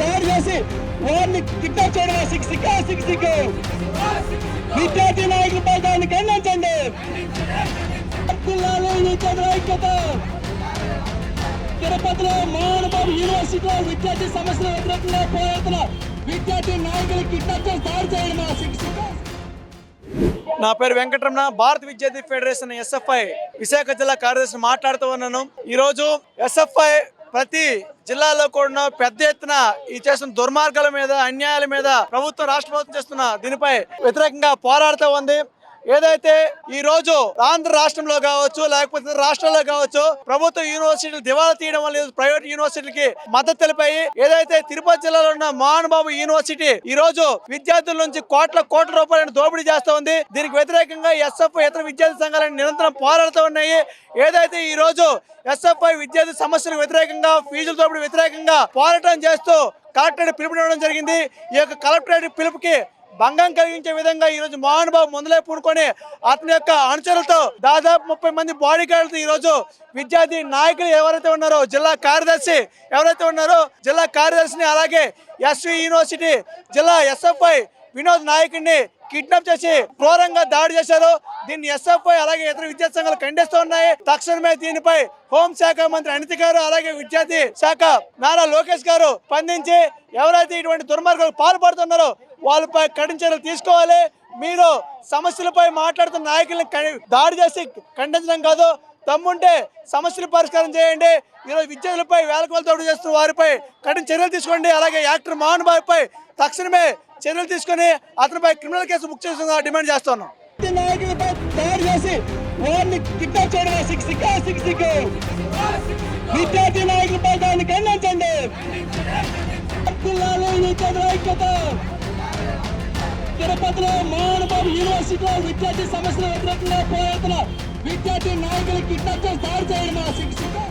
దాడి చేసి వారిని కిడ్నాప్ చేయడం సిగ్గు. విద్యార్థి నాయకులపై దాన్ని ఖండించండి. ఐక్యత. తిరుపతిలో మోహనబాబు యూనివర్సిటీలో విద్యార్థి సమస్యల వ్యతిరేకంగా పోరాడుతున్న విద్యార్థి నాయకులు కిడ్నాప్ చేసి దాడి చేయడం సిగ్గు. నా పేరు వెంకటరమణ, భారత విద్యార్థి ఫెడరేషన్ ఎస్ఎఫ్ఐ విశాఖ జిల్లా కార్యదర్శి మాట్లాడుతూ ఉన్నాను. ఈరోజు ఎస్ఎఫ్ఐ ప్రతి జిల్లాలో కూడా పెద్ద ఎత్తున ఈ చేస్తున్న దుర్మార్గాల మీద, అన్యాయాల మీద రాష్ట్ర ప్రభుత్వం చేస్తున్న దీనిపై వ్యతిరేకంగా పోరాడుతూ ఉంది. ఏదైతే ఈ రోజు ఆంధ్ర రాష్ట్రంలో కావచ్చు, లేకపోతే రాష్ట్రాల్లో కావచ్చు, ప్రభుత్వ యూనివర్సిటీలు దివాలా తీయడం వల్ల ప్రైవేట్ యూనివర్సిటీలకి మద్దతు తెలిపాయి. ఏదైతే తిరుపతి జిల్లాలో ఉన్న మోహనబాబు యూనివర్సిటీ ఈ రోజు విద్యార్థుల నుంచి కోట్ల రూపాయలను దోపిడీ చేస్తూ ఉంది. దీనికి వ్యతిరేకంగా ఎస్ఎఫ్ఐ ఇతర విద్యార్థి సంఘాలను నిరంతరం పోరాడుతూ ఉన్నాయి. ఏదైతే ఈ రోజు ఎస్ఎఫ్ఐ విద్యార్థి సమస్యలకు వ్యతిరేకంగా, ఫీజుల దోపిడీ వ్యతిరేకంగా పోరాటం చేస్తూ కలెక్టరేట్ పిలుపునివ్వడం జరిగింది. ఈ యొక్క కలెక్టరేట్ పిలుపుకి భంగం కలిగించే విధంగా ఈ రోజు మోహనబాబు ముందులే పూనుకొని అతని యొక్క అనుచరులతో దాదాపు 30 మంది బాడీ గార్డులతో ఈ రోజు విద్యార్థి నాయకులు ఎవరైతే ఉన్నారో, జిల్లా కార్యదర్శి ఎవరైతే ఉన్నారో, జిల్లా కార్యదర్శిని, అలాగే ఎస్వి యూనివర్సిటీ జిల్లా ఎస్ఎఫ్ఐ వినోద్ నాయకుడిని కిడ్నాప్ చేసి క్రూరంగా దాడి చేశారు. దీన్ని ఎస్ఎఫ్ఐ అలాగే ఇతర విద్యార్థి సంఘాలు ఖండిస్తూ ఉన్నాయి. తక్షణమే దీనిపై హోంశాఖ మంత్రి అనిత గారు, అలాగే విద్యార్థి శాఖ నారా లోకేష్ గారు స్పందించి ఎవరైతే ఇటువంటి దుర్మార్గాలకు పాల్పడుతున్నారో వాళ్ళపై కఠిన చర్యలు తీసుకోవాలి. మీరు సమస్యలపై మాట్లాడుతున్న నాయకులను దాడి చేసి ఖండించడం కాదు, తమ్ముంటే సమస్యలు పరిష్కారం చేయండి. ఈరోజు విద్యార్థులపై వేలకు దోపిడీ చేస్తున్న వారిపై కఠిన చర్యలు తీసుకోండి. అలాగే యాక్టర్ మోహనబాబుపై తక్షణమే చర్యలు తీసుకొని అతనిపై క్రిమినల్ కేసు బుక్ చేస్తుందా డిమాండ్ చేస్తున్నాం. నాయకులపై దాడి చేసి వారిని కిడ్నాప్ చేయడం సిగ్గు. విద్యార్థి నాయకులపై దాన్ని ఖండించండి. ఐక్యత. తిరుపతిలో మోహనబాబు యూనివర్సిటీలో విద్యార్థి సమస్యల వ్యతిరేకంగా పోరాడుతున్న విద్యార్థి నాయకులు కిడ్నాప్ చేసి దాడి చేయడం సిగ్గు.